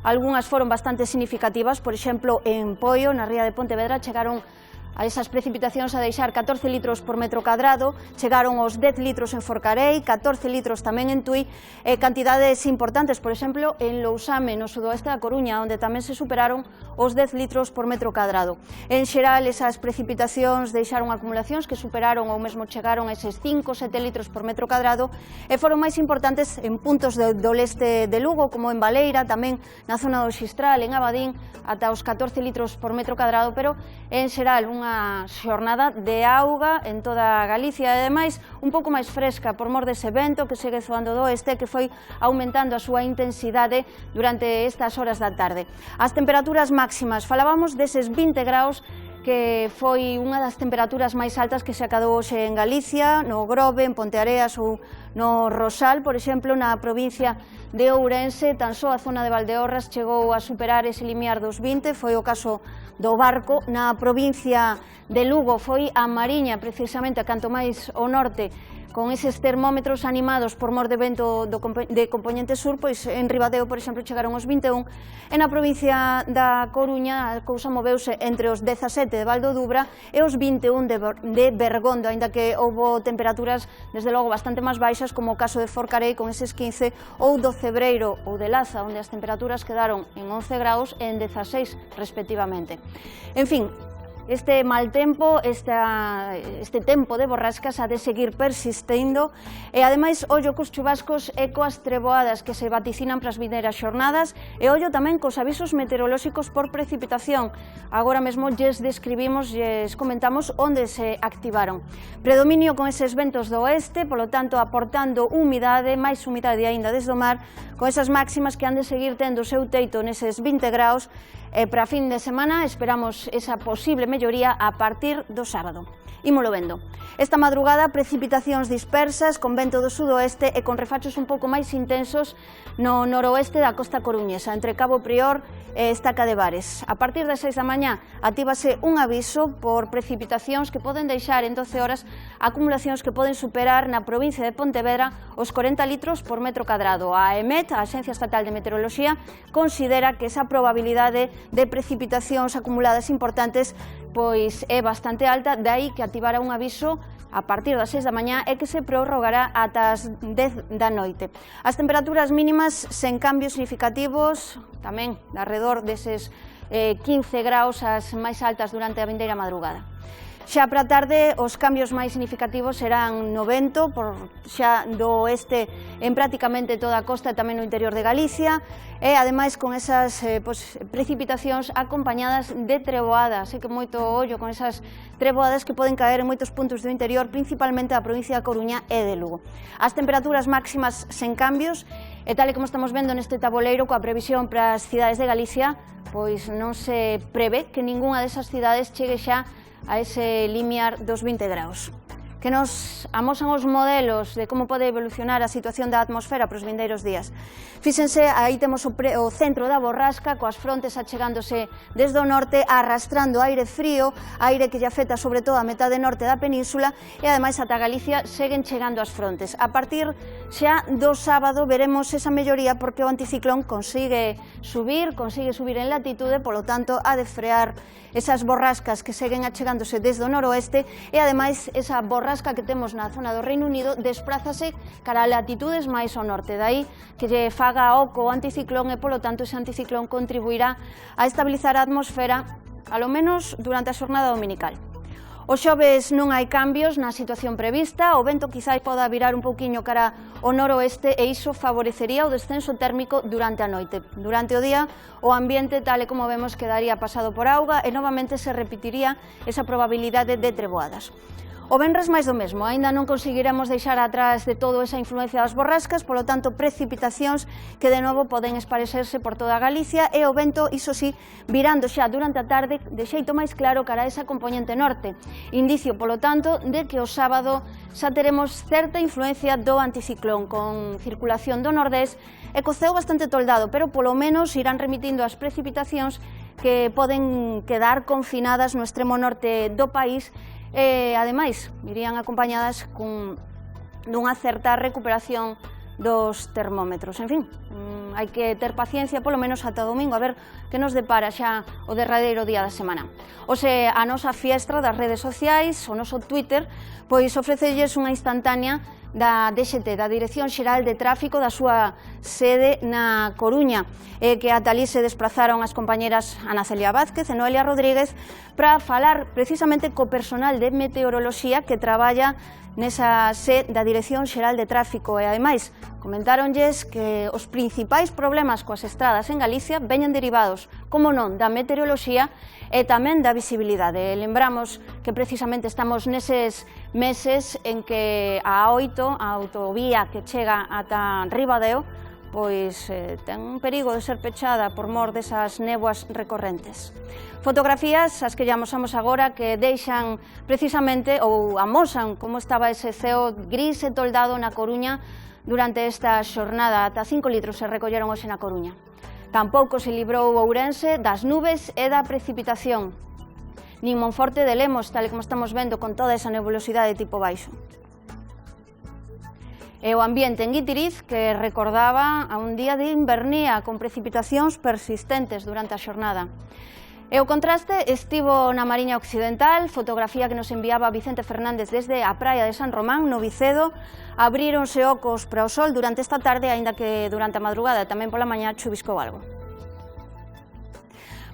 algunhas foron bastante significativas, por exemplo, en Poio, na ría de Pontevedra, chegaron a esas precipitacións a deixar 14 litros por metro cadrado, chegaron aos 10 litros en Forcarei, 14 litros tamén en Tui, e cantidades importantes, por exemplo, en Lousame, no sudoeste da Coruña, onde tamén se superaron os 10 litros por metro cadrado. En xeral, esas precipitacións deixaron acumulacións que superaron ou mesmo chegaron a eses 5 ou 7 litros por metro cadrado e foron máis importantes en puntos do leste de Lugo, como en Baleira, tamén na zona do Xistral, en Abadín, ata os 14 litros por metro cadrado, pero en xeral unha xornada de auga en toda Galicia e ademais un pouco máis fresca por mor dese vento que segue zoando do oeste que foi aumentando a súa intensidade durante estas horas da tarde. As temperaturas máximas, falábamos deses 20 graus que foi unha das temperaturas máis altas que se acadou hoxe en Galicia, no Grove, en Ponteareas ou no Rosal, por exemplo, na provincia de Ourense, tan só a zona de Valdeorras chegou a superar ese limiar dos 20, foi o caso do Barco. Na provincia de Lugo foi a Mariña, precisamente, a canto máis ao norte, con eses termómetros animados por mor de vento de componente sur, pois en Ribadeo, por exemplo, chegaron aos 21, e na provincia da Coruña a cousa moveuse entre os 17 de Valdodubra e os 21 de Bergondo, aínda que houbo temperaturas, desde logo, bastante máis baixas, como o caso de Forcarei, con eses 15, ou do Cebreiro ou de Laza, onde as temperaturas quedaron en 11 graus e en 16, respectivamente. En fin, este mal tempo, este tempo de borrascas ha de seguir persistindo e, ademais, ollo cos chubascos e coas treboadas que se vaticinan para as vindeiras xornadas e ollo tamén cos avisos meteorolóxicos por precipitación. Agora mesmo lles describimos, lles comentamos onde se activaron. Predominio con eses ventos do oeste, polo tanto, aportando humidade, máis humidade aínda desde o mar, con esas máximas que han de seguir tendo o seu teito neses 20 graus. E para fin de semana esperamos esa posible melloría a partir do sábado. Ímolo vendo. Esta madrugada, precipitacións dispersas, con vento do sudoeste e con refachos un pouco máis intensos no noroeste da costa coruñesa, entre Cabo Prior e Estaca de Bares. A partir das 6 da mañá actívase un aviso por precipitacións que poden deixar en 12 horas acumulacións que poden superar na provincia de Pontevedra os 40 litros por metro cadrado. A EMET, a Axencia Estatal de Meteoroloxía, considera que esa probabilidade de precipitacións acumuladas importantes pois é bastante alta, dai que activará un aviso a partir das 6 da mañá e que se prorrogará ata as 10 da noite. As temperaturas mínimas sen cambios significativos, tamén alrededor deses 15 graus as máis altas durante a vindeira madrugada. Xa para a tarde, os cambios máis significativos serán no vento, xa do oeste en prácticamente toda a costa e tamén no interior de Galicia, e ademais con esas precipitacións acompañadas de treboadas, que moito ollo con esas treboadas que poden caer en moitos puntos do interior, principalmente da provincia da Coruña e de Lugo. As temperaturas máximas sen cambios, e tal e como estamos vendo neste tabuleiro coa previsión para as cidades de Galicia, pois non se prevé que ningunha desas cidades chegue xa a ese limiar dos 20 graus, que nos amosan os modelos de como pode evolucionar a situación da atmosfera para os vindeiros días. Fíxense, aí temos o centro da borrasca, coas frontes achegándose desde o norte, arrastrando aire frío, aire que lle afecta sobre todo a metade norte da península, e ademais ata Galicia seguen chegando as frontes. A partir xa do sábado veremos esa melloría porque o anticiclón consigue subir en latitude, polo tanto, ha de frear esas borrascas que seguen achegándose desde o noroeste e, ademais, esa borrasca que temos na zona do Reino Unido desprázase cara a latitudes máis ao norte. Daí que lle faga oco o anticiclón e, polo tanto, ese anticiclón contribuirá a estabilizar a atmosfera, alo menos durante a xornada dominical. O xoves non hai cambios na situación prevista, o vento quizás poda virar un pouquiño cara ao noroeste e iso favorecería o descenso térmico durante a noite. Durante o día, o ambiente, tal e como vemos, quedaría pasado por auga e novamente se repetiría esa probabilidade de treboadas. O venres máis do mesmo, aínda non conseguiremos deixar atrás de todo esa influencia das borrascas, polo tanto precipitacións que de novo poden esparecerse por toda Galicia e o vento, iso sí, virando xa durante a tarde de xeito máis claro cara a esa componente norte. Indicio, polo tanto, de que o sábado xa teremos certa influencia do anticiclón con circulación do nordés e co ceo bastante toldado, pero polo menos irán remitindo as precipitacións que poden quedar confinadas no extremo norte do país e, ademais, irían acompañadas dunha certa recuperación dos termómetros. En fin, hai que ter paciencia polo menos ata domingo, a ver que nos depara xa o derradeiro día da semana. Ose a nosa fiestra das redes sociais, o noso Twitter, pois ofrecelles unha instantánea da DXT, da Dirección Xeral de Tráfico, da súa sede na Coruña, que ata ali se desplazaron as compañeras Ana Celia Vázquez e Noelia Rodríguez para falar precisamente co personal de meteoroloxía que traballa nesa sede da Dirección Xeral de Tráfico e, ademais, comentáronlles que os principais problemas coas estradas en Galicia veñen derivados, como non, da meteoroloxía e tamén da visibilidade. Lembramos que precisamente estamos neses meses en que a A8, a autovía que chega ata Ribadeo, pois ten un perigo de ser pechada por mor desas néboas recorrentes. Fotografías, as que lle amosamos agora, que deixan precisamente ou amosan como estaba ese ceo gris e toldado na Coruña durante esta xornada. Ata 5 litros se recolleron hoxe na Coruña. Tampouco se librou Ourense das nubes e da precipitación. Nin Monforte de Lemos, tal como estamos vendo con toda esa nebulosidade tipo baixo. E o ambiente en Guitiriz, que recordaba a un día de invernía con precipitacións persistentes durante a xornada. E o contraste estivo na Mariña Occidental, fotografía que nos enviaba Vicente Fernández desde a praia de San Román, no Vicedo. Abríronse ocos para o sol durante esta tarde, aínda que durante a madrugada tamén pola mañá chuviscou algo.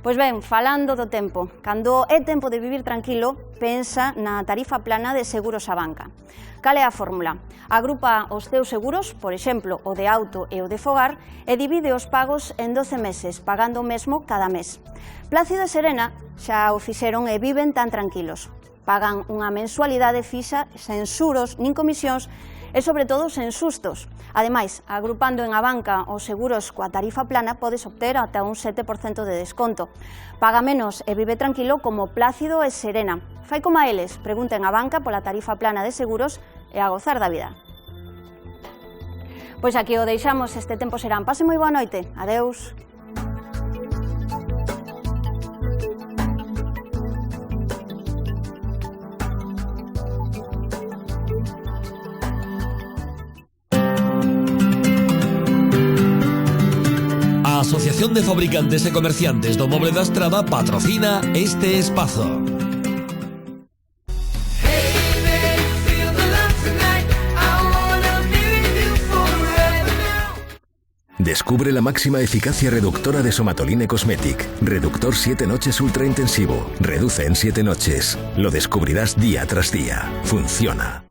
Pois ben, falando do tempo, cando é tempo de vivir tranquilo, pensa na tarifa plana de Seguros Abanca. Cal é a fórmula? Agrupa os teus seguros, por exemplo, o de auto e o de fogar, e divide os pagos en 12 meses, pagando o mesmo cada mes. Plácido e Serena xa o fixeron e viven tan tranquilos. Pagan unha mensualidade fixa, sen xuros nin comisións, e sobre todo sen sustos. Ademais, agrupando en Abanca os seguros coa tarifa plana podes obter ata un 7% de desconto. Paga menos e vive tranquilo como Plácido e Serena. Fai como a eles, pregunta en Abanca pola tarifa plana de seguros e a gozar da vida. Pois aquí o deixamos, este tempo serán. Pase moi boa noite. Adeus. A Asociación de Fabricantes e Comerciantes do Moble da Estrada patrocina este espazo. Descubre la máxima eficacia reductora de Somatoline Cosmetic. Reductor 7 noches ultra intensivo. Reduce en 7 noches. Lo descubrirás día tras día. Funciona.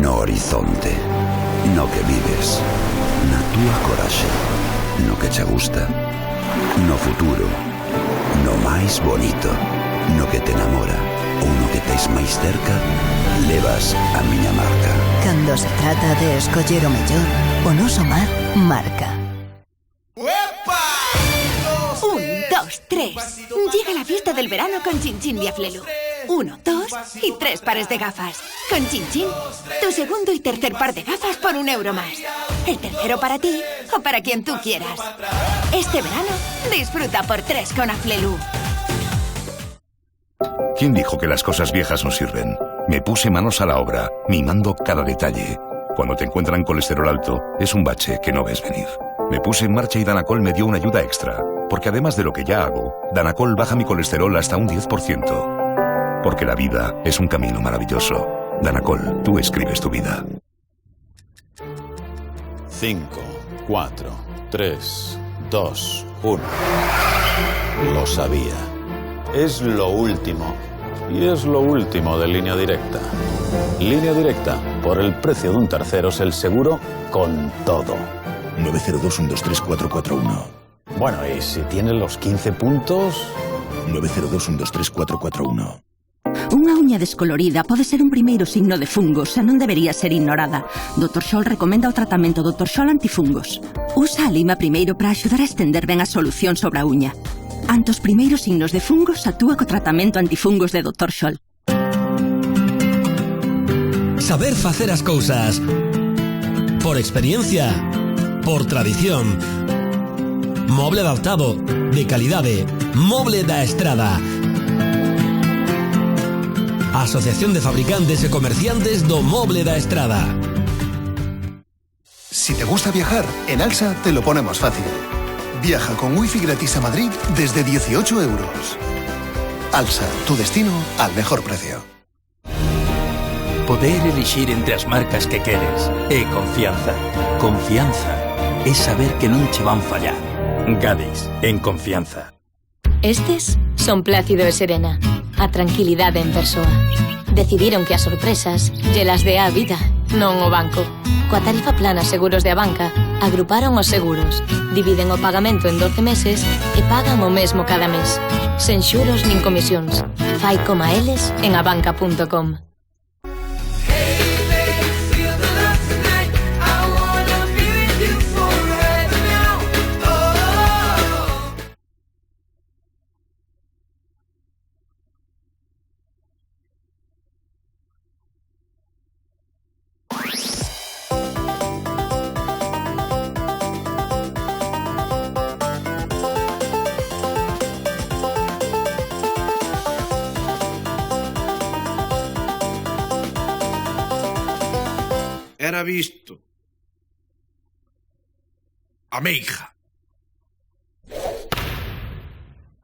No horizonte. No que vives. Na túa coraxe. No que che gusta. No futuro. No máis bonito. No que te enamora. Ou no que tes máis cerca. Levas a miña marca. Cando se trata de escoller o mellor, o noso mar marca. 1, 2, 3. Llega la fiesta del verano con Chin Chin Biaflelu. 1, 2 y 3 pares de gafas. Con Chin Chin, tu segundo y tercer par de gafas por €1 más. El tercero para ti o para quien tú quieras. Este verano, disfruta por 3 con Aflelu. ¿Quién dijo que las cosas viejas no sirven? Me puse manos a la obra, mimando cada detalle. Cuando te encuentran colesterol alto, es un bache que no ves venir. Me puse en marcha y Danacol me dio una ayuda extra, porque además de lo que ya hago, Danacol baja mi colesterol hasta un 10%. Porque la vida es un camino maravilloso. Danacol, tú escribes tu vida. 5, 4, 3, 2, 1. Lo sabía. Es lo último. Y es lo último de Línea Directa. Línea Directa, por el precio de un terceros, el seguro con todo. 902-123-441. Bueno, y si tiene los 15 puntos... 902-123-441. Unha uña descolorida pode ser un primeiro signo de fungos e non debería ser ignorada. Dr. Scholl recomenda o tratamento Dr. Scholl antifungos. Usa a lima primeiro para axudar a estender ben a solución sobre a uña. Ante os primeiros signos de fungos, actúa co tratamento antifungos de Dr. Scholl. Saber facer as cousas. Por experiencia. Por tradición. Moble adaptado. De calidade. Moble da Estrada. Asociación de Fabricantes e Comerciantes do Moble da Estrada. Si te gusta viajar, en Alsa te lo ponemos fácil. Viaja con wifi gratis a Madrid desde 18 euros. Alsa, tu destino al mejor precio. Poder elixir entre as marcas que queres é confianza. Confianza é saber que non che van fallar. Gadis, en confianza. Estes son Plácido e Serena, a tranquilidade en persoa. Decidiron que as sorpresas llelas dé a vida, non o banco. Coa tarifa plana Seguros de Abanca, agruparon os seguros, dividen o pagamento en 12 meses e pagan o mesmo cada mes. Sen xuros nin comisións. Fai coma eles en abanca.com. Era visto. A meija.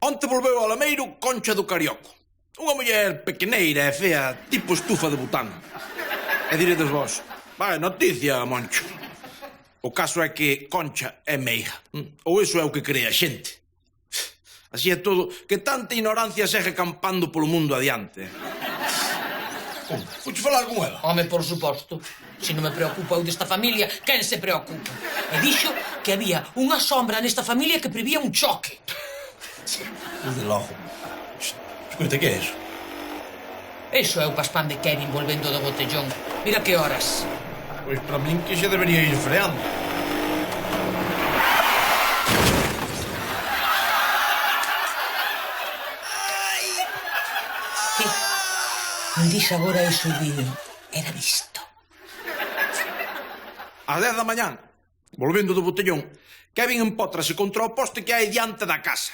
Onte volveu ao Lameiro Concha do Carioco. Unha muller pequeneira e fea, tipo estufa de bután. E diredes vos, vai, noticia, Moncho. O caso é que Concha é meija. Ou iso é o que cree a xente. Así é todo, que tanta ignorancia segue campando polo mundo adiante. Fuche falar con ela? Home, por suposto. Se non me preocupa eu desta familia, quen se preocupa? E dixo que había unha sombra nesta familia que prevía un choque. Desde logo. Escoite, que é iso? Iso é o paspán de Kevin volvendo do botellón. Mira que horas. Pois para min que xa debería ir freando. Non dix agora iso o vídeo. Era visto. Ás 10 da mañán, volvendo do botellón, Kevin empótrase contra o poste que hai diante da casa.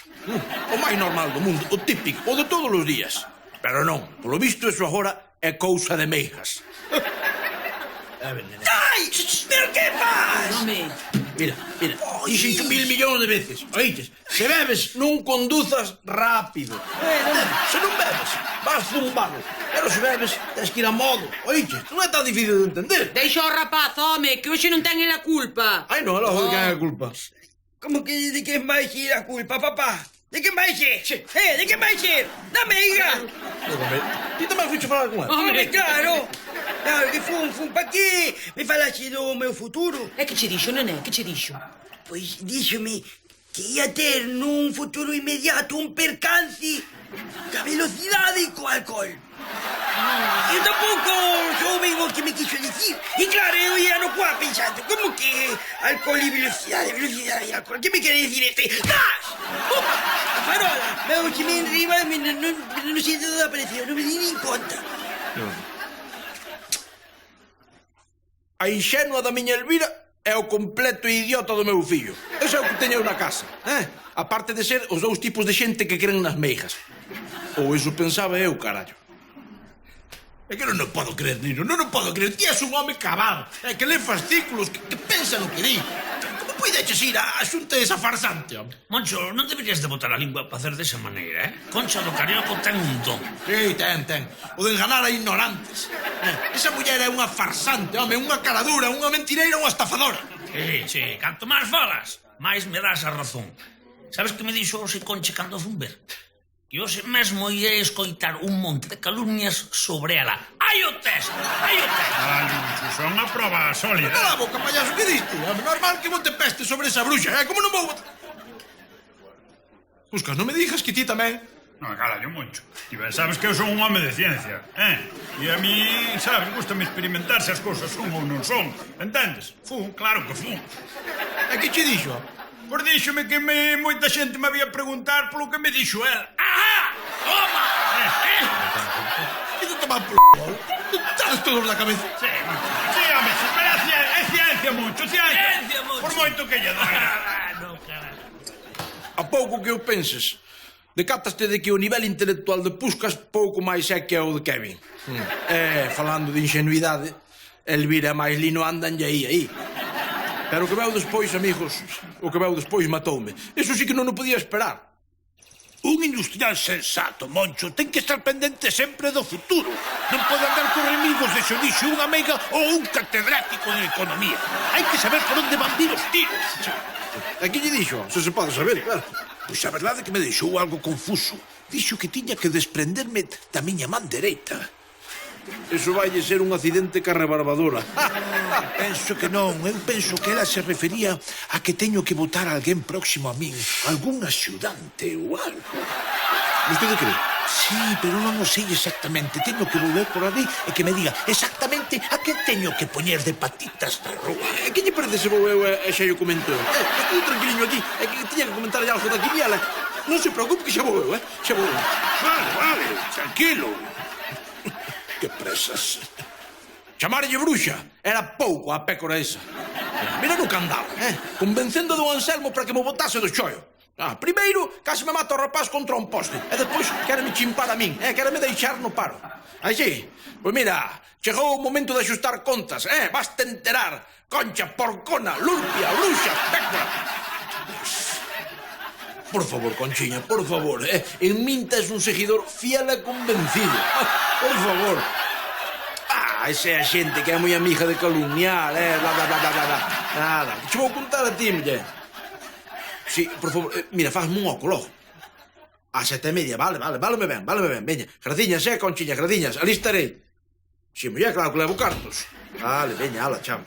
O máis normal do mundo, o típico, o de todos os días. Pero non, polo visto eso agora é cousa de meijas. Ai! Pero que faz? Home. Mira, dixen 1000 millóns de veces. Oítes, se bebes, non conduzas rápido. Se non bebes, vas zumbado. Pero se bebes, tens que ir a modo. Oítes, non é tan difícil de entender. Deixa o rapaz, home, que hoxe non ten ele a culpa. Ai, non, logo de quen é a culpa. Como que de quen vai ser a culpa, papá? De quen vai ser? De quen vai ser? Dame, hija. Ti tamén fuiste falar con ela? Home, claro. Claro, que fun pa que me falaxe do meu futuro. E que che dixo, nene? Que che dixo? Pois díxome que ia ter nun futuro inmediato un percance ca velocidade e co alcohol. Eu tampouco souben o que me quiso dicir. E claro, eu ia no cuá pensando, como que alcohol e velocidade e alcohol? Que me quere dicir este? ¡Gas! A farola! Meu che me enriba, non sei de onde apareceu, non me di nin conta. A inxenua da miña Elvira é o completo idiota do meu fillo. Ese é o que teño na casa. Aparte de ser os dous tipos de xente que creen nas meijas. Ou iso pensaba eu, carallo. É que non podo creer, Nino, non podo creer. Ti és un home cabal, que lê fascículos, que pensa no que di. Como poideches ir a xunta esa farsante, home? Moncho, non deberías de botar a lingua para hacer desa maneira, Concha do Carioco ten un don. Sí, ten. O de enganar a ignorantes. Esa muller é unha farsante, home, unha caradura, unha mentireira, unha estafadora. Sí, canto máis falas, máis me das a razón. Sabes que me dixo hoxe Concha cando fun ver? Que hoxe mesmo irei escoitar un monte de calumnias sobre ela. Hai o test! Son a prova sólida. Cala a boca, payaso, que diste? É normal que bote peste sobre esa bruxa, como non vou... Buscas, non me digas que ti tamén... Non, calaño, Moncho. Ti ben sabes que eu son un home de ciencia, E a mí, sabes, gustame experimentar se as cousas son ou non son. Entendes? Fun, claro que fun. E que che dixo? Pois díxome que moita xente me había preguntar polo que me dixo ela. Toma! E te toman polo... Estás todos na cabeza. Sí, home, pero é ciencia, Moncho, ciencia. Por moito que lle doi. A pouco que o penses, decátaste de que o nivel intelectual de Puskas pouco máis é que o de Kevin. Falando de ingenuidade, Elvira máis Lino andan aí. Pero o que veu despois, amigos, o que veu despois matoume. Eso sí que non o podía esperar. Un industrial sensato, Moncho, ten que estar pendente sempre do futuro. Non pode andar con remigos de xodixo unha meiga ou un catedrático de economía. Hai que saber por onde van vir os tiros. A que lle dixo? Se pode saber, claro. Pois a verdade é que me deixou algo confuso. Dixo que tiña que desprenderme da miña man dereita. Eso vai ser un accidente ca rebarbadora. Penso que non. Eu penso que ela se refería a que teño que botar a alguén próximo a min. Algún axudante ou algo. Vostede cree? Sí, pero non o sei exactamente. Teño que volver por ali e que me diga exactamente a que teño que poñer de patitas na rúa. Que lle parece se vou eu e xa yo comento? Estou tranquiliño aquí. É que tiña que comentar algo daqui viala. Non se preocupe que xa vou eu, xa vou eu. Vale, tranquilo. Que presas. Chamarlle bruxa era pouco a pécora esa. Mira no que andaba, convencendo a don Anselmo para que me botase do choio. Primeiro, case me mata o rapaz contra un poste. E depois, quéreme chimpar a min, quéreme deixar no paro. Así, pois mira, chegou o momento de axustar contas, Basta enterar. Concha, porcona, lurpia, bruxa, pécora. Por favor, Conchiña, por favor, en min tes un seguidor fiel e convencido. Por favor. Esa é a xente que é moi amiga de calumniar, Nada, que che vou contar a ti, muller. Sí, por favor, mira, fazme un oco logo. A 7:30, váleme ben, veña. Graciñas, Conchiña, graciñas, ali estarei. Si, muller, claro que levo cartos. Vale, veña, ala, chao.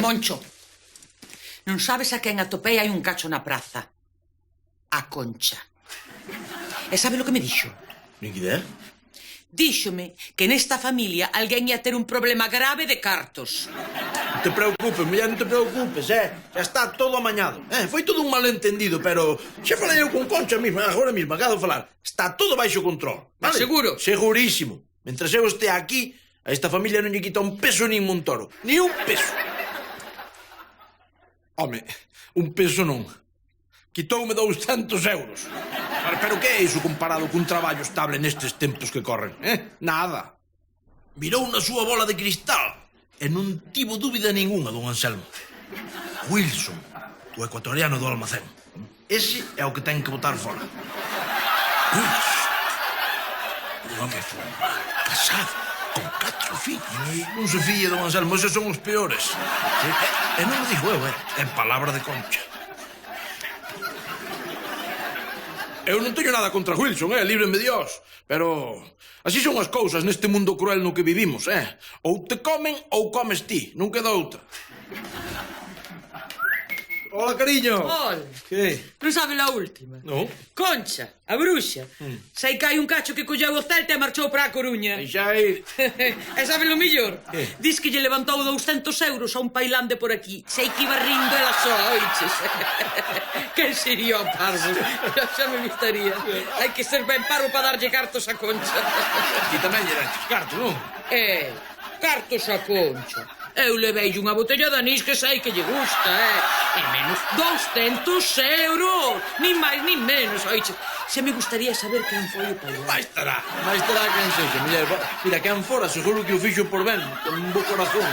Moncho, non sabes a quen atopei hai un cacho na praza? A Concha. E sabe lo que me dixo? Nin idea. Díxome que nesta familia alguén ia ter un problema grave de cartos. Non te preocupes, muller, non te preocupes, Já está todo amañado. Foi todo un malentendido, pero xa falei eu con Concha mismo, agora mismo, acabo de falar. Está todo baixo control, vale? Seguro? Segurísimo. Mentre eu estea aquí, a esta familia non lle quita un peso nin un toro. Ni un peso. Home, un peso non. Quitoume 200 euros. Pero que é iso comparado cun traballo estable nestes tempos que corren, Nada. Mirou na súa bola de cristal e non tivo dúbida ninguna, don Anselmo. Wilson, o ecuatoriano do almacén. Ese é o que ten que botar fora. Wilson. Un home formal, casado, con 4 fillos. Non se fille, don Anselmo, esos son os peores. E non o digo eu, é palabra de Concha. Eu non teño nada contra Wilson, líbreme Dios. Pero así son as cousas neste mundo cruel no que vivimos, Ou te comen ou comes ti, non queda outra. Hola, cariño. Hola. Que? Non sabe la última? Non. Concha, a bruxa. Sei que hai un cacho que colleu o Celta e marchou para a Coruña. Deixa ir. E sabe lo mellor? Que? Diz que lle levantou 200 euros a un pailán de por aquí. Sei que iba rindo ela só, oiches. Que sería o parvo. Xa me gustaría. Hai que ser ben parvo para darlle cartos a Concha. Ti tamén lle daches cartos, non? Cartos a Concha. Eu levei unha botella de anís que sei que lle gusta, E menos 200 euros. Nin máis, nin menos, oiche. Se me gustaría saber quen foi o pailán. Mais terá quen sexa, muller. Mira, quen fora, seguro que o fixo por ben, con un bo corazón.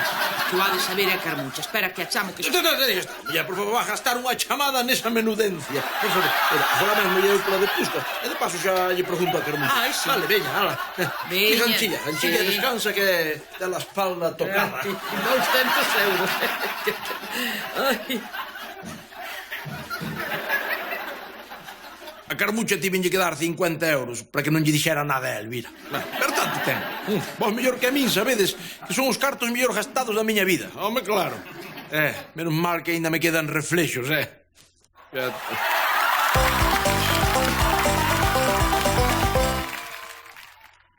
Que o ha de saber é Carmucha. Espera que a chamo que... Muller, por favor, va a gastar unha chamada nesa menudencia. Por favor, fora mesmo lle eu pola de Pusca. E de paso xa lle pregunto a Carmucha. Sí. Vale, veña, ala. Veña. Ganchilla, descansa que te la espalda tocada. 200 euros. Ai... A Carmucha tivenlle que dar 50 euros para que non lle dixera nada a Elvira. Pero tanto ten. Vos mellor que a min, sabedes, que son os cartos mellor gastados da miña vida. Home, claro. Menos mal que ainda me quedan reflexos,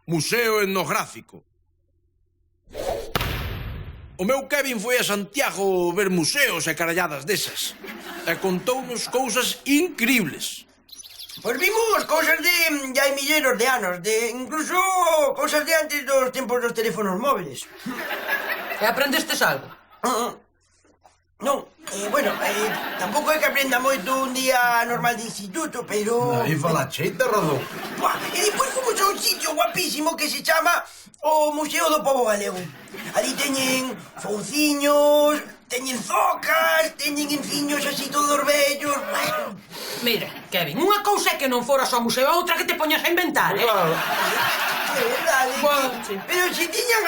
Museo etnográfico. O meu Kevin foi a Santiago ver museos e caralladas desas. E contounos cousas increíbles. Pois vimos cousas de hai milleiros de anos, incluso cousas de antes dos tempos dos teléfonos móviles. E aprendestes algo? Non, bueno, tampouco é que aprenda moito un día normal de instituto, pero... Aí falache, aí te razón. E depois fomos a un sitio guapísimo que se chama o Museo do Pobo Galego. Ali teñen fouciños, teñen zocas, teñen enciños así todos vellos... Bueno. Mira, Kevin, unha cousa é que non foras ao museo, a outra que te poñas a inventar, Claro. É verdade, pero se tiñan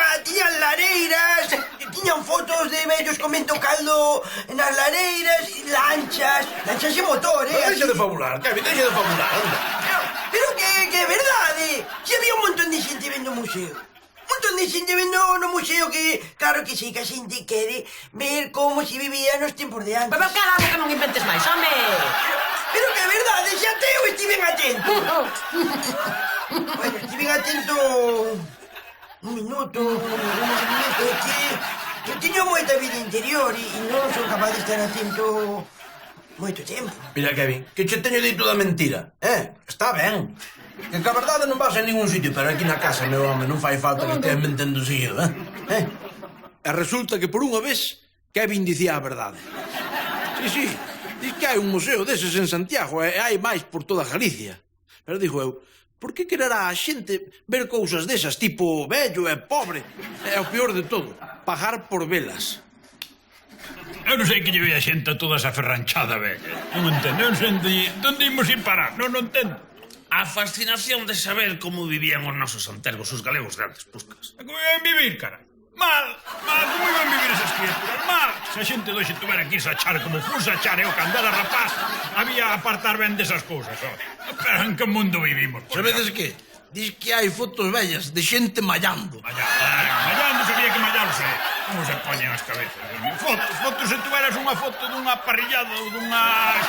lareiras, tiñan fotos de vellos comendo caldo nas lareiras, lanchas e motor, Deixa de fabular, Kevin, deixa de fabular, anda. Pero que é verdade, se había un montón de xente vendo o museo. Un montón de xente vendo no museo que, claro que sí, que a xente quere ver como se vivía nos tempos de antes. Pero claro que non inventes máis, home! Pero que é verdade, xa te eu estiven atento. Bueno, estiven atento un minuto, que eu teño moita vida interior e non son capaz de estar atento moito tempo. Mira, Kevin, que che teño dito da mentira, Está ben. Que a verdade non vas a ningún sitio, pero aquí na casa, meu home, non fai falta que estés mentendo seguido, E resulta que por unha vez Kevin dicía a verdade. Sí, diz que hai un museo deses en Santiago e hai máis por toda Galicia. Pero digo eu, por que quererá a xente ver cousas desas, tipo vello e pobre? É o peor de todo, pagar por velas. Eu non sei que lle ve a xente a toda esa ferranchada, Non entendo, non sei onde imos ir parar, non entendo. A fascinación de saber como vivían os nosos antergos, os galegos de antes, Puscas. Como iban vivir, cara? Mal, como iban vivir esas criaturas? Mal! Se a xente doxe tuvera que irse a char como fusa a char, eu cando era rapaz, había apartar ben desas cousas, Pero en que mundo vivimos? Sabedes que? Diz que hai fotos vellas de xente mallando. Mallando sabía que mallarse. Como se poñen as cabezas? Fotos se tuveras unha foto dunha parrillada ou dunha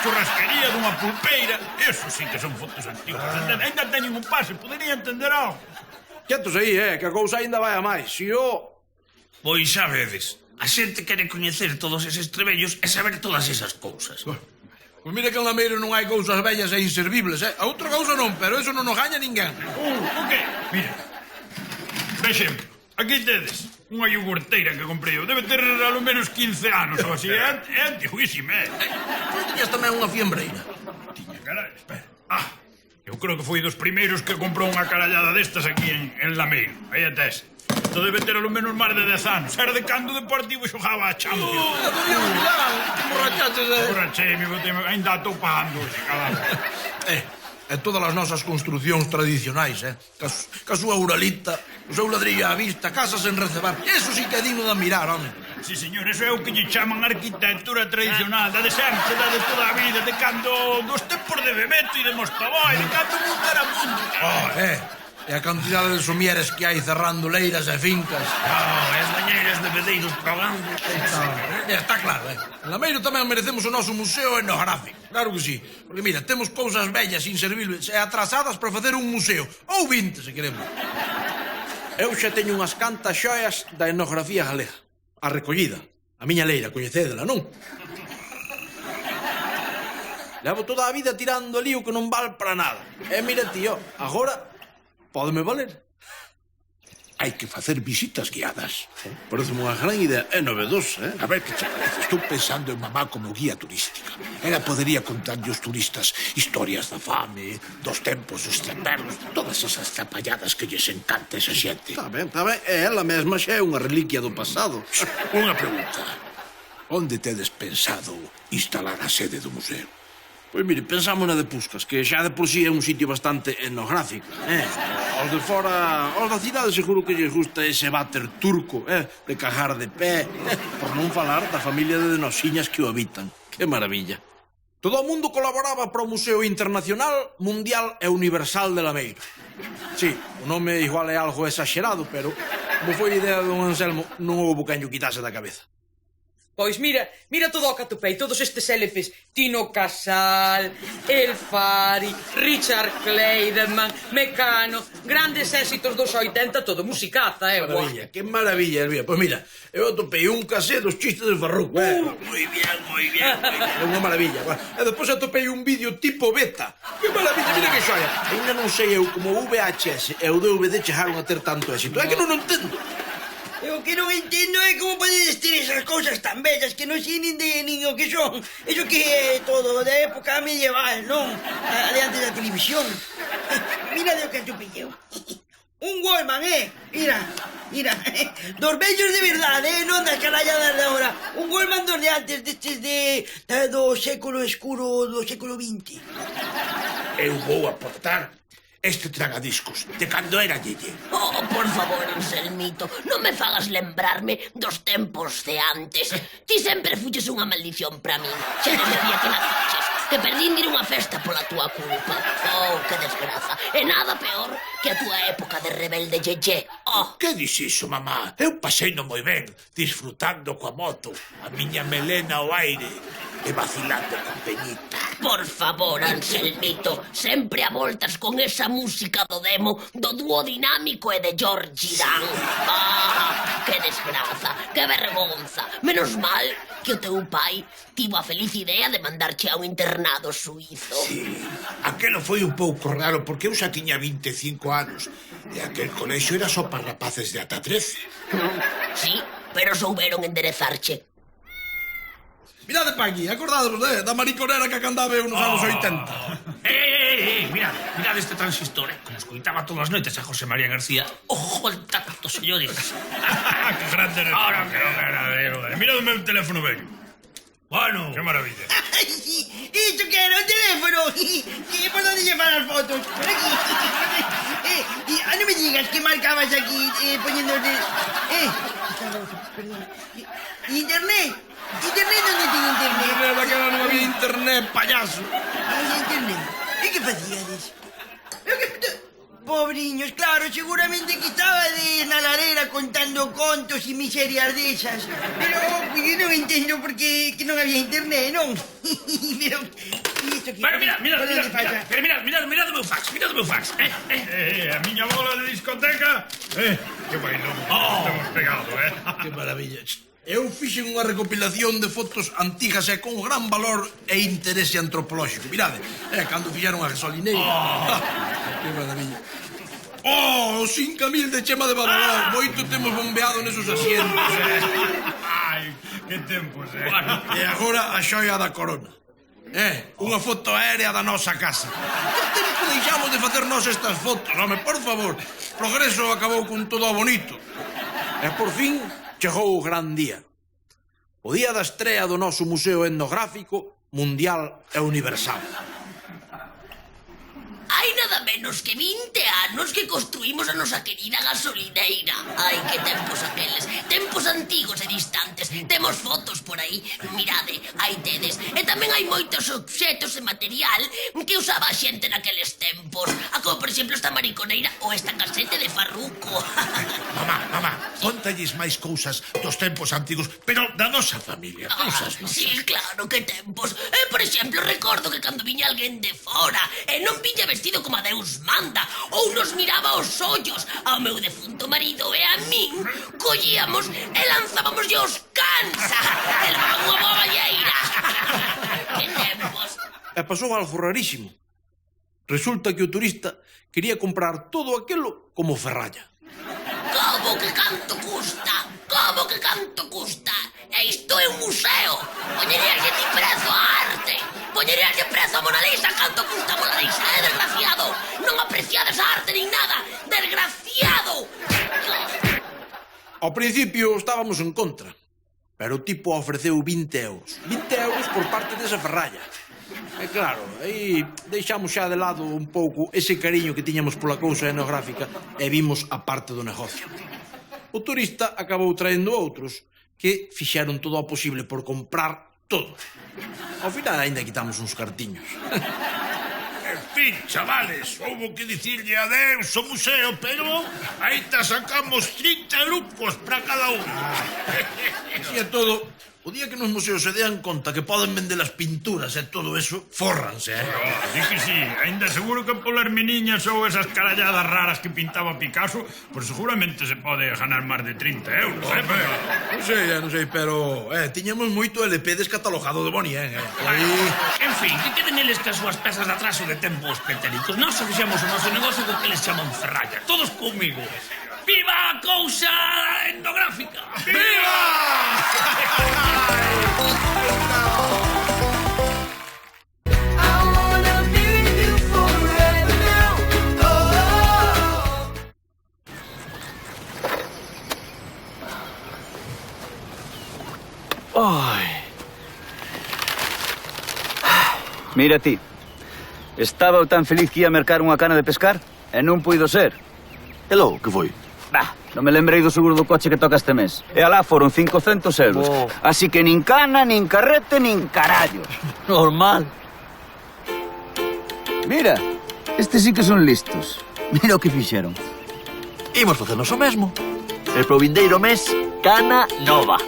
churrasquería, dunha pulpeira. Eso sí que son fotos antiguas. Ainda teñen un pase, podería entender algo. Quietos aí, que a cousa ainda vai a máis. Si o... Pois xa vedes, a xente quere coñecer todos eses trebellos e saber todas esas cousas. Pois mira que en Lameiro non hai cousas vellas e inservibles, A outra cousa non, pero eso non nos gaña ninguén. O que? Mira, por exemplo, aquí tedes unha iogurteira que comprei eu. Debe ter alo menos 15 anos ou así. É antiguísima, Pois tiñas tamén unha fiembreira. Tiña, carai, espera. Eu creo que foi dos primeiros que comprou unha carallada destas aquí en Lameiro. Aí tes. Isto debe ter alo menos máis de 10 anos. Era de cando o Deportivo xogaba a Champions. Borracheime, ainda estou pagando hoxe, calado. E todas as nosas construcións tradicionais, Ca súa uralita, o seu ladrillo á vista, casas en recebar. Eso sí que é digno de admirar, home. Sí, señor, eso é o que lle chaman arquitectura tradicional, da de sempre, da de toda a vida, de cando dos tempos de Bebeto e de Mostaboi, de cando o mundo era mundo. E a cantidade de somieres que hai cerrando leiras e fincas. E as bañeiras de vedeiros probando. Está claro, En Lameiro tamén merecemos o noso museo etnográfico. Claro que sí. Porque, mira, temos cousas bellas, inservibles e atrasadas para facer un museo. Ou 20, se queremos. Eu xa teño unhas cantas xoias da etnografía galega. A recollida. A miña leira, coñecédela, non? Levo toda a vida tirando ali o que non vale para nada. E mira, tío, agora... Pódeme valer. Hai que facer visitas guiadas. Parece unha gran idea. É novedosa, A ver que che parece. Estou pensando en mamá como guía turística. Ela podería contarlle aos turistas historias da fame, dos tempos dos extranjeros, todas esas trapalladas que lles encanta esa xente. Está ben. E ela mesma xa é unha reliquia do pasado. Unha pregunta. Onde tedes pensado instalar a sede do museo? Pois mire, pensamos na de Puscas, que xa de por sí é un sitio bastante etnográfico, Os de fora, os da cidade seguro que lles gusta ese váter turco, de cajar de pé, por non falar da familia de nosiñas que o habitan. Que maravilla. Todo o mundo colaboraba para o Museo Internacional, Mundial e Universal de Lameiro. Sí, o nome igual é algo exagerado, pero como foi idea de don Anselmo, non houbo quen o quitase da cabeza. Pois mira todo o que atopei, todos estes LPs. Tino Casal, El Fari, Richard Clayderman, Mecano, grandes éxitos dos 80, todo musicaza, Maravilla, que maravilla, Elvira. Pois mira, eu atopei un casé dos chistes de Farruco. Moi bien. É unha maravilla. E depois atopei un vídeo tipo beta. Que maravilla, mira que xoia. Ainda non sei eu como o VHS e o DVD chegaron a ter tanto éxito. É que non o entendo. O que non entendo é como podedes ter esas cousas tan bellas que non sei nin o que son. Eso que é todo da época medieval, non? De antes da televisión. Mira de o que atopelleu. Un Wallman, Mira. Dos bellos de verdade, non das caralladas de ahora. Un Wallman dos de antes, destes do século escuro do século XX. Eu vou aportar este tragadiscos de cando era Yeye. Oh, por favor, Anselmito, non me fagas lembrarme dos tempos de antes. Ti sempre fuches unha maldición para min. Xa desde o día que naciches, que perdín de ir unha festa pola túa culpa. Oh, que desgraza. E nada peor que a túa época de rebelde Yeye. Oh. Que dis iso, mamá? Eu paseino moi ben, disfrutando coa moto, a miña melena ao aire e vacilando con Peñita. Por favor, Anselmito, sempre a voltas con esa música do demo do dúo dinámico e de George Dan. Ah, que desgraza, que vergonza. Menos mal que o teu pai tivo a feliz idea de mandarche a un internado suizo. Sí, aquelo foi un pouco raro porque eu xa tiña 25 anos e aquel colexio era só para rapaces de ata 13. Sí, pero souberon enderezarche. Mirade pa aquí, acordádevos da mariconera que cantaba eu nos anos 80. Mirad este transistor, como escoitaba todas as noites a José María García. Ojo al tacto, señores. Que grande eres. Ahora que non era. Mirad o meu teléfono vello. Bueno, que maravilla. Isto que era o teléfono. Por onde llevan as fotos? Por aquí. Non me digas que marcabas aquí poniendo... Internet. Internet, onde ten internet? Era que non había internet, payaso. Había internet. E que facíades? Pobriños, claro, seguramente que estaba na ladera contando contos e miserias desas. Pero non entendo por que non había internet, non? Pero... Mirad o meu fax, A miña bola de discoteca. Que bailón. Estamos pegados, Que maravilla. Eu fixen unha recopilación de fotos antigas e con gran valor e interese antropolóxico. Mirade, cando fixeron a gasolineira. Que maravilla. Os 5.000 de Chema de Badalón. Moito temos bombeado nesos asientos. Ai, que tempos, E agora a xoia da corona. Unha foto aérea da nosa casa. Que tempo deixamos de facer nós estas fotos, home, por favor. Progreso acabou con todo o bonito. E por fin chegou o gran día. O día da estrea do noso Museo Etnográfico Mundial e Universal. Hai nada menos que 20 anos que construímos a nosa querida gasolineira. Ai, que tempos aqueles, tempos antigos e distantes. Temos fotos por aí, mirade, aí tedes. E tamén hai moitos obxetos e material que usaba a xente naqueles tempos. Como, por exemplo, esta mariconeira ou esta casete de Farruco. Mamá, contalles máis cousas dos tempos antigos, pero da nosa familia. Sí, claro, que tempos. Por exemplo, recordo que cando viña alguén de fora e non viña vestido como a Deus manda, ou nos miraba os ollos ao meu defunto marido e a min, collíamos e lanzábamos os cans. E levaban unha boa balleira. Que tempos. E pasou algo rarísimo. Resulta que o turista quería comprar todo aquilo como ferralla. Como que canto custa? Como que canto custa? E isto é un museo. Poñeríaslle ti prezo a arte. Poñeríaslle prezo a Mona Lisa. Canto custa a Mona Lisa, desgraciado? Non apreciades a arte nin nada. Desgraciado. Ao principio estábamos en contra, pero o tipo ofreceu 20 euros. 20 euros por parte desa ferralla. E claro, aí deixamos xa de lado un pouco ese cariño que tiñamos pola cousa etnográfica e vimos a parte do negocio. O turista acabou traendo outros que fixeron todo o posible por comprar todo. Ao final ainda quitamos uns cartiños. En fin, chavales, houbo que dicirlle adeus ao museo, pero aí te sacamos 30 euros para cada un. Así é todo. O día que nos museos se dean conta que poden vender as pinturas e todo eso, fórranse, Así que sí, ainda seguro que polas meniñas ou esas caralladas raras que pintaba Picasso, pues seguramente se pode ganar máis de 30 euros, Non sei, pero tiñamos moito LP descatalogado de Boni, En fin, que queden eles que as súas pezas de atraso de tempos pretéricos. Nós fixemos o noso negocio co que les chaman ferralla. Todos comigo. Viva a cousa etnográfica! Mira ti, estaba tan feliz que ia mercar unha cana de pescar e non puido ser. E logo, que foi? Non me lembrei do seguro do coche que toca este mes. E alá foron 500 euros. Así que nin cana, nin carrete, nin carallos. Normal. Mira, estes sí que son listos. Mira o que fixeron. Imos facernos o mesmo. E pro vindeiro mes, cana nova.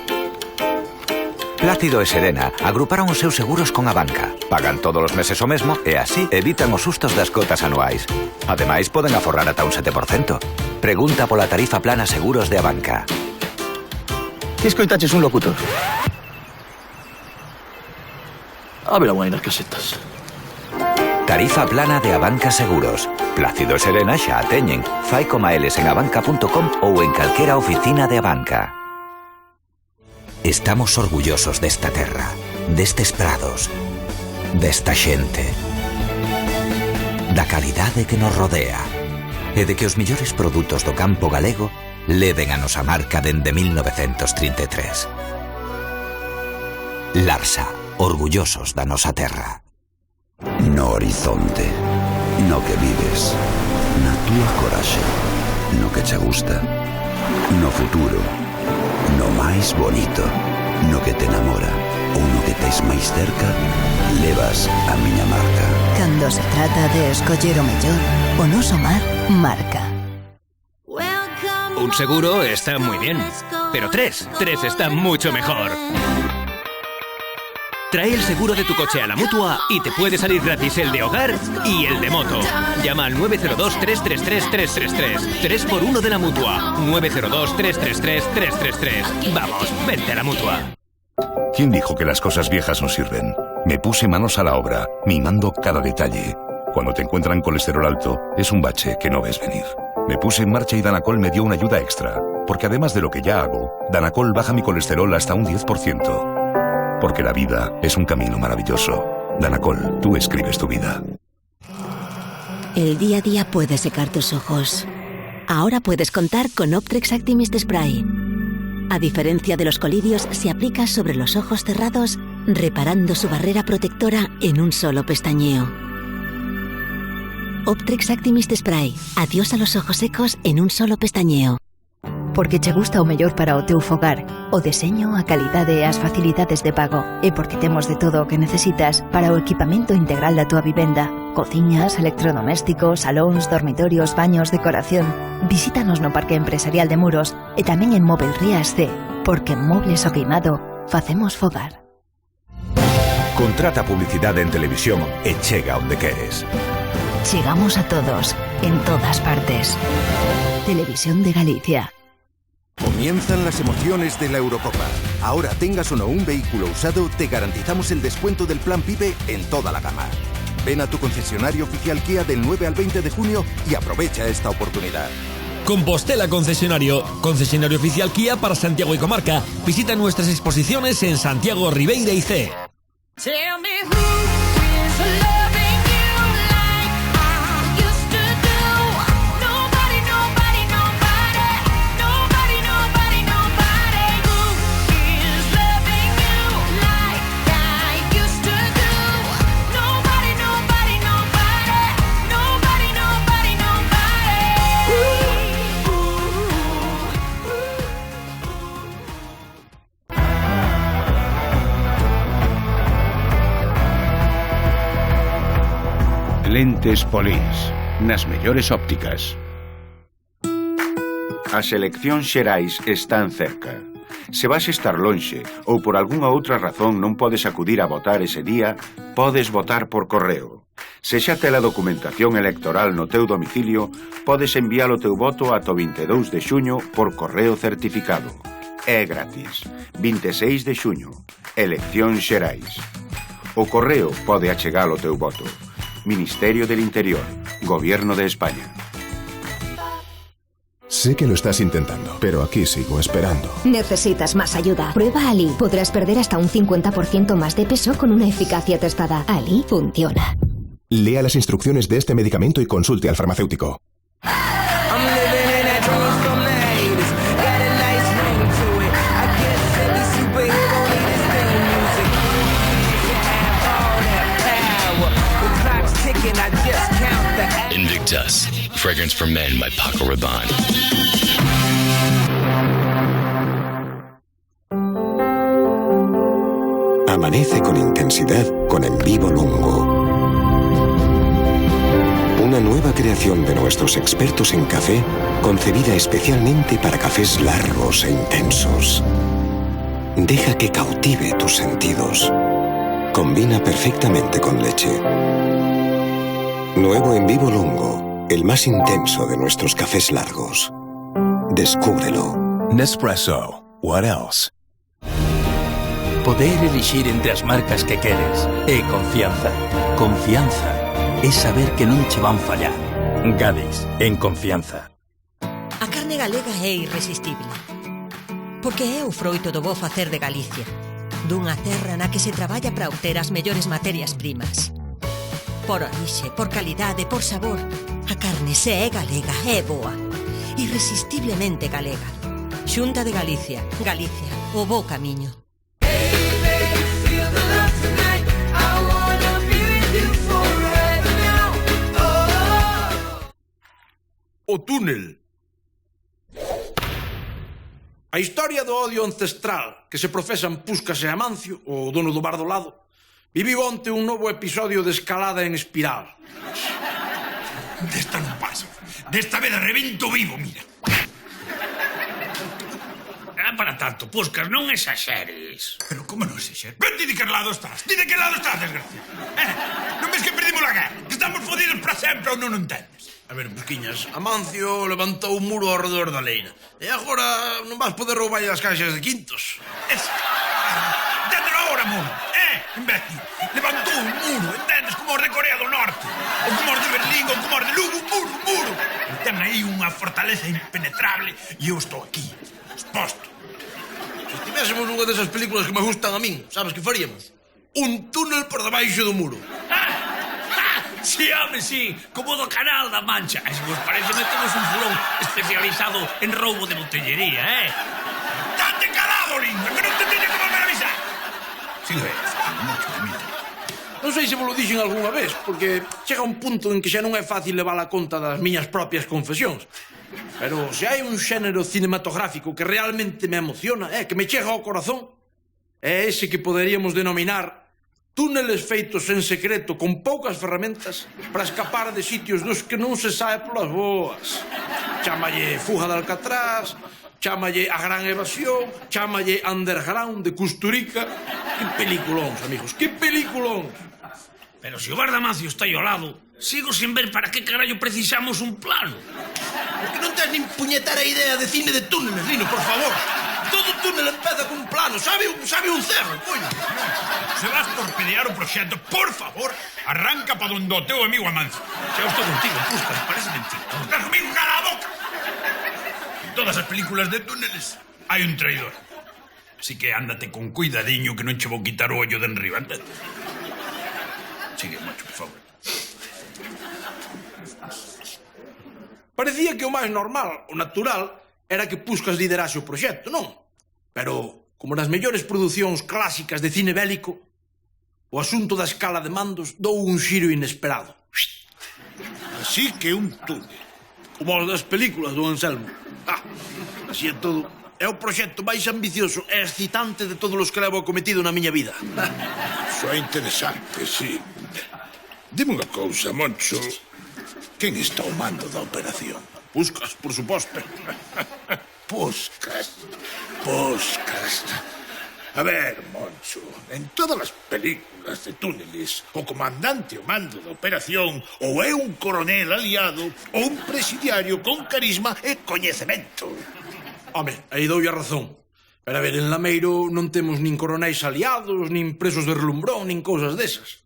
Plácido e Serena agruparon os seus seguros con a banca. Pagan todos os meses o mesmo e así evitan os sustos das cotas anuais. Ademais, poden aforrar ata un 7%. Pregunta pola tarifa plana seguros de a banca. Que escoitaches un locutor? A ver a guai nas casetas. Tarifa plana de Abanca Seguros. Plácido e Serena xa a teñen. Fai coma eles en abanca.com ou en calquera oficina de Abanca. Estamos orgullosos desta terra, destes prados, desta xente, da calidade que nos rodea e de que os millores produtos do campo galego leven a nosa marca dende 1933. Larsa, orgullosos da nosa terra. No horizonte, no que vives, na túa coraxe, no que che gusta, no futuro, no máis bonito, no que te enamora ou no que tes máis cerca, levas a miña marca. Cando se trata de escoller o mellor, o noso mar marca. Un seguro está muy bien, pero tres está mucho mejor. Trae el seguro de tu coche a la Mutua y te puede salir gratis el de hogar y el de moto. Llama al 902-333-333. 3x1 de la Mutua. 902-333-333. Vamos, vente a la Mutua. ¿Quién dijo que las cosas viejas no sirven? Me puse manos a la obra, mimando cada detalle. Cuando te encuentran colesterol alto, es un bache que no ves venir. Me puse en marcha y Danacol me dio una ayuda extra. Porque además de lo que ya hago, Danacol baja mi colesterol hasta un 10%. Porque la vida es un camino maravilloso. Danacol, tú escribes tu vida. El día a día puede secar tus ojos. Ahora puedes contar con Optrex Actimist Spray. A diferencia de los colidios, se aplica sobre los ojos cerrados, reparando su barrera protectora en un solo pestañeo. Optrex Actimist Spray. Adiós a los ojos secos en un solo pestañeo. Porque che gusta o mellor para o teu fogar, o deseño, a calidade e as facilidades de pago. E porque temos de todo o que necesitas para o equipamento integral da tua vivenda. Cociñas, electrodomésticos, salóns, dormitorios, baños, decoración. Visítanos no Parque Empresarial de Muros e tamén en Móvel Rías C, porque en Mobles o Queimado facemos fogar. Contrata publicidade en televisión e chega onde queres. Chegamos a todos, en todas partes. Televisión de Galicia. Comienzan las emociones de la Eurocopa. Ahora tengas o no un vehículo usado, te garantizamos el descuento del plan PIBE en toda la gama. Ven a tu concesionario oficial Kia del 9 al 20 de junio y aprovecha esta oportunidad. Compostela Concesionario. Concesionario oficial Kia para Santiago y comarca. Visita nuestras exposiciones en Santiago, Ribeira y C. Lentes Polis, nas mellores ópticas. As eleccións xerais están cerca. Se vas estar lonxe ou por algunha outra razón non podes acudir a votar ese día, podes votar por correo. Se xa te la documentación electoral no teu domicilio, podes enviar o teu voto ata o 22 de xuño por correo certificado. É gratis. 26 de xuño. Eleccións xerais. O correo pode achegar o teu voto. Ministerio del Interior, Gobierno de España. Sé que lo estás intentando, pero aquí sigo esperando. Necesitas más ayuda. Prueba Ali. Podrás perder hasta un 50% más de peso con una eficacia testada. Ali funciona. Lea las instrucciones de este medicamento y consulte al farmacéutico. Invictus, fragrance for men by Paco Rabanne. Amanece con intensidad con En Vivo Lungo. Una nueva creación de nuestros expertos en café, concebida especialmente para cafés largos e intensos. Deja que cautive tus sentidos. Combina perfectamente con leche. Nuevo En Vivo Lungo, el más intenso de nuestros cafés largos. Descúbrelo. Nespresso. What else? Poder elegir entre as marcas que queres é confianza. Confianza é saber que non che van fallar. Gadis, en confianza. A carne galega é irresistible. Porque é o froito do bo facer de Galicia. Dunha terra na que se traballa para obter as mellores materias primas. Por orixe, por calidade, por sabor. A carne se é galega, é boa. Irresistiblemente galega. Xunta de Galicia. Galicia, o bo camiño. O túnel. A historia do odio ancestral que se profesa en Puscas e Amancio, o dono do bar do lado, viviu onte un novo episodio de escalada en espiral. Desta non paso. Desta vez rebento vivo, mira. Para tanto, Puscas, non exaxeres. Pero como non exaxeres? Ven, di de que lado estás. Di de que lado estás, desgracia. Non ves que perdimos la guerra? Que estamos fodidos para sempre ou non o entendes? A ver, Busquiñas, Amancio levantou un muro ao redor da leira. E agora non vas poder roubar as caixas de quintos. Entendelo agora, mono. Imbécil. Levantou un muro, entendes? Como os de Corea do Norte. Ou como os de Berlín, ou como os de Lugo. Un muro. Ten aí unha fortaleza impenetrable e eu estou aquí, exposto. Se estivésemos nunha desas películas que me gustan a min, sabes que faríamos? Un túnel por debaixo do muro. Sí, home, sí, como do Canal da Mancha. E se vos parece, metemos un furón especializado en roubo de botellería, Date calado, lindo, que non te teño que volver a avisar. Sí, non sei se vos lo dixen algunha vez, porque chega un punto en que xa non é fácil levar a conta das miñas propias confesións. Pero se hai un xénero cinematográfico que realmente me emociona, que me chega ao corazón, é ese que poderíamos denominar túneles feitos en secreto con poucas ferramentas para escapar de sitios dos que non se sae polas boas. Chámalle Fuga de Alcatraz, chámalle A Gran Evasión, chámalle Underground de Custurica. Que peliculóns, amigos, que peliculóns. Pero se o bar de Amancio está aí ao lado, sigo sin ver para que carallo precisamos un plano. Porque non tens nin puñetera idea de cine de túneles, Lino, por favor. Todo túnel empeza con un plano, sabe un cerro, coño. Se vas torpedear o proxecto, por favor, arranca pa donde o teu amigo Amancio. Xa estou contigo, Puscas, parece mentira. Estás comigo, cala a boca. En todas as películas de túneles hai un traidor. Así que ándate con cuidadiño que non che vou quitar o ollo de enriba, andate. Sigue, macho, por favor. Parecía que o máis normal, o natural, era que Puscas liderase o proxecto, non? Pero, como nas mellores producións clásicas de cine bélico, o asunto da escala de mandos dou un xiro inesperado. Así que un túnel. Como os das películas do Anselmo. Así é todo. É o proxecto máis ambicioso e excitante de todos os que levo cometido na miña vida. Iso é interesante, sí. Dime unha cousa, Moncho. Quen está ao mando da operación? Puscas, por suposto. Puscas. A ver, Moncho, en todas as películas de túneles, o comandante ao mando da operación ou é un coronel aliado ou un presidiario con carisma e coñecemento. Home, aí doulle a razón. Pero a ver, en Lameiro non temos nin coronéis aliados, nin presos de relumbrón, nin cousas desas.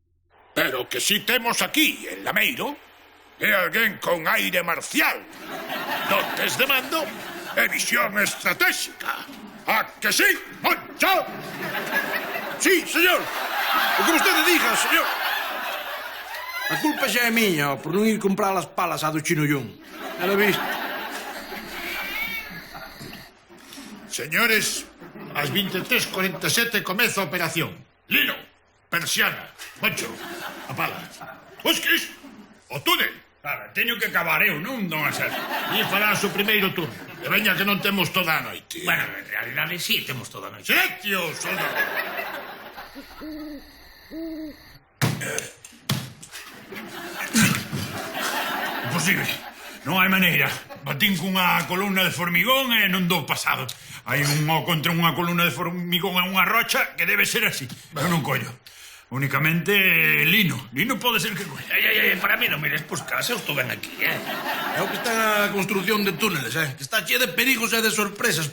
Pero que si temos aquí, en Lameiro, é alguén con aire marcial. dotes de mando e visión estratégica. A que sí, Moncho? Sí, señor. O que vostede diga, señor. A culpa xa é miña por non ir comprar as palas a do Chinollón. Ela visto. Señores, ás 23:47 comeza a operación. Lino, persiana, Moncho, a pala. Busquis, o túnel. Claro, teño que acabar eu, non, don Anselmo? E farás o primeiro turno. E veña que non temos toda a noite. Bueno, en realidade sí, temos toda a noite. Silencio, soldado. Imposible. Non hai maneira. Batín cunha columna de formigón e non dou pasado. Hai un o contra unha columna de formigón e unha rocha que debe ser así. Eu non collo. Únicamente Lino. Lino pode ser que colle. Ai, para mí non mires Puscas, eu estou ben aquí, É o que está na construción de túneles, que está chea de perigos e de sorpresas.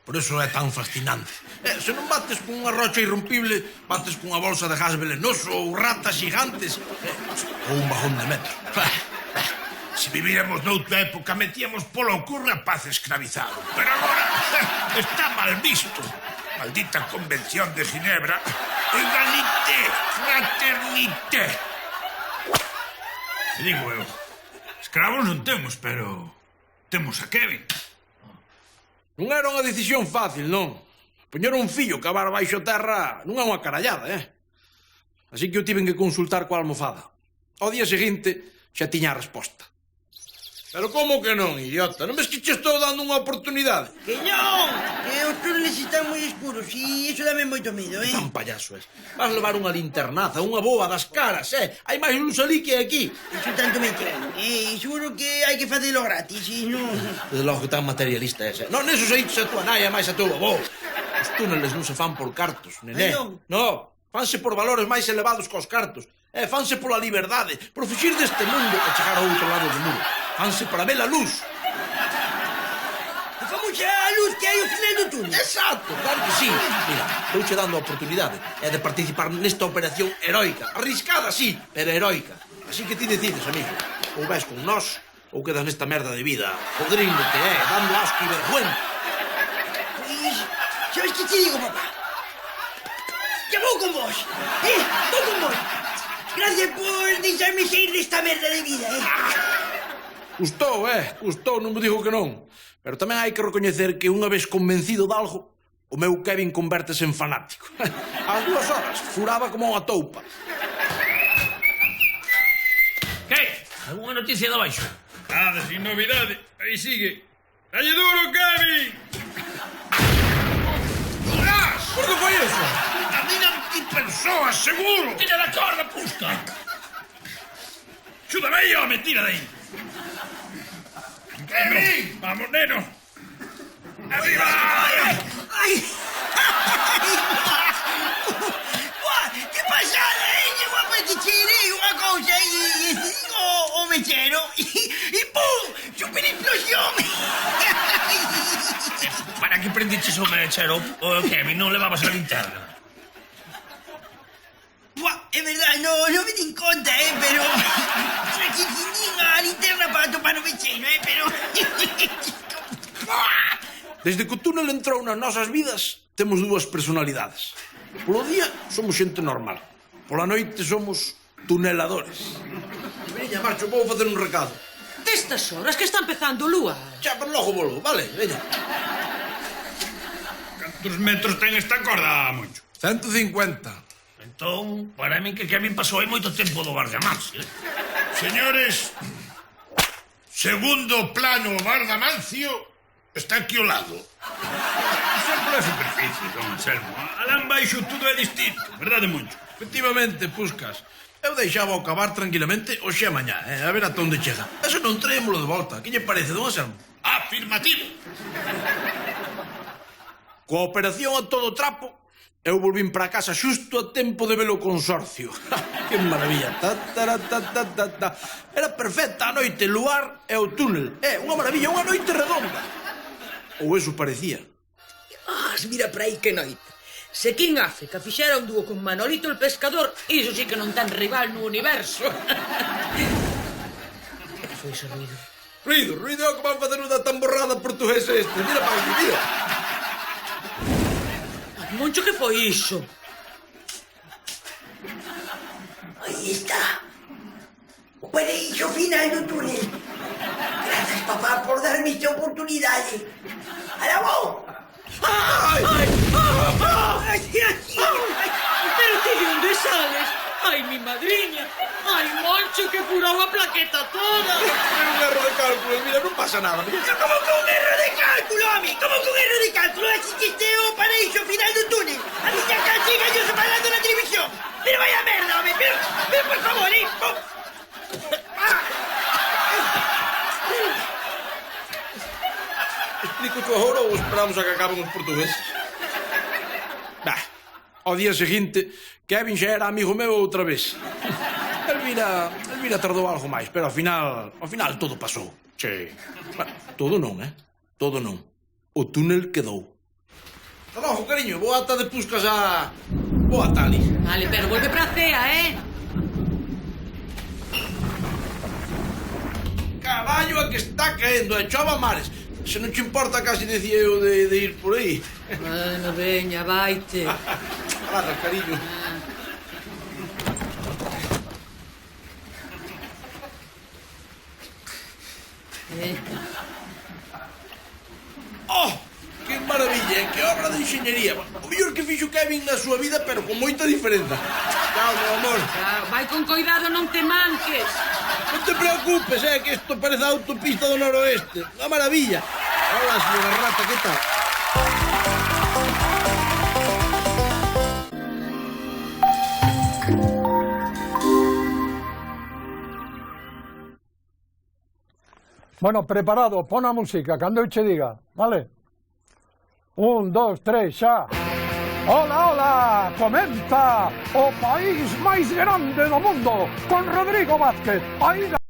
Por eso é tan fascinante. Se non bates con unha rocha irrompible, bates con unha bolsa de gas velenoso ou ratas gigantes ou un bajón de metro. Se viviéramos noutra época, metíamos polo cu rapaz escravizado. Pero agora está mal visto. Maldita Convención de Ginebra. Egalité, fraternité. Digo eu, escravos non temos, pero temos a Kevin. Non era unha decisión fácil, non. Poñer un fillo cavar baixo terra non é unha carallada, Así que eu tiven que consultar coa almofada. Ao día seguinte xa tiña a resposta. Pero como que non, idiota? Non ves que che estou dando unha oportunidade? Que non! Que os túneles están moi escuros e iso dame moito medo, Tan payaso es. Vas levar unha linternaza, unha boa das caras, Hai máis luz ali que aquí. Iso tanto me creo, seguro que hai que facelo gratis, non... Desde logo que tan materialista é, Non, neso se dixe a tua nai e máis a tua avó. Os túneles non se fan por cartos, nené. Non, fanse por valores máis elevados que os cartos. Fanse pola liberdade, por fuxir deste mundo e chegar ao outro lado do muro. Fanse para ver a luz. A famosa luz que hai ao final do túnel. Exacto, claro que sí. Mira, estou che dando a oportunidade de participar nesta operación heroica. Arriscada, sí, pero heroica. Así que ti decides, amigo. Ou vais con nós, ou quedas nesta merda de vida, podríndote, dando asco e vergüenza. Pois, sabes que te digo, papá? Que vou con vos. Vou con vos. Gracias por deixarme sair desta merda de vida, Custou, custou, non me digo que non. Pero tamén hai que recoñecer que unha vez convencido de algo, o meu Kevin convértese en fanático. Ás 2 horas, furaba como unha toupa. Que? Alguna noticia de abaixo? Nada, sin novidade. Aí sigue. Dalle duro, Kevin! Por que foi eso? Unha mina antipersoas, seguro! Tira da corda, Pusca! Xúdame aí, home, tira de aí. Kevin! Vamos, neno. Arriba! Ai! Que pasada, Que guapa que tirei unha cousa o mechero e pum! Super explosión! Para que prendiches o mechero, Kevin, non levabas a linterna. É verdade, non me din conta, pero... Só que tiñen a linterna para topar o mechero, pero... Desde que o túnel entrou nas nosas vidas, temos 2 personalidades. Polo día, somos xente normal. Pola noite, somos tuneladores. Veña, marcho, vou facer un recado. Destas horas que está empezando, Lúa. Xa, pero logo volvo, vale? Veña. Cantos metros ten esta corda, Moncho? 150. Entón, para mí que Kevin pasou aí moito tempo do guardamancio. Señores, segundo plano guardamancio está aquí ao lado. Sempre a superficie, don Anselmo. Alán baixo tudo é distinto, verdade, Moncho? Efectivamente, Puscas. Eu deixaba o cavar tranquilamente hoxe a mañá, a ver ata onde chega. Eso non traémolo de volta. Que lle parece, don Anselmo? Afirmativo. Coa operación a todo trapo, eu volvín para casa xusto a tempo de ver o consorcio. Que maravilla. Era perfecta a noite, luar e o túnel. Unha maravilla, unha noite redonda. Ou eso parecía. Mira para aí que noite. Se aquí en África fixera un dúo con Manolito el Pescador, iso sí que non ten rival no universo. Que foi ese ruido? Ruido é o que van facer unha tamborrada portuguesa este. Mira pa aquí, mira. Moncho, que foi iso? Aí está. O paraíso final do túnel. Gracias, papá, por darme esta oportunidade. ¡Ahora vos! ¡Ay! ¡Ay! ¡Ay! ¡Pero ti de onde sales? ¡Ay, mi madriña! ¡Ay, Moncho, que furou a plaqueta toda! É un erro de cálculo, mira, non pasa nada. Como que un erro de cálculo, home? Como que un erro de cálculo? Así que este é o paraíso final do túnel. A miña cancha gallos falando na televisión. Pero vaya merda, home, pero por favor, Explico-te agora ou esperamos a que acaben os portugueses? Bah, ao día seguinte, Kevin xa era amigo meu outra vez. Elvira tardou algo máis, pero ao final todo pasou. Che. Bueno, todo non, Todo non. O túnel quedou. Hasta logo, cariño, boa ata de puscas a... Boa tali. Vale, pero volve pra cea, Caballo a que está caendo, chova mares. Se non te importa, casi decía eu de ir por aí. Bueno, veña, vaite. Agarra, cariño. Oh, que maravilla, que obra de enxeñería. O mellor que fixo Kevin na súa vida, pero con moita diferenza. Chao, meu amor. Vai con cuidado, non te manques. Non te preocupes, que isto parece a autopista do noroeste. Unha maravilla. Hola, señora Rata, que tal? Bueno, preparado, pon a música, cando eu che diga, vale? 1, 2, 3, xa. Hola, hola, comenta o país máis grande do mundo con Rodrigo Vázquez. Aí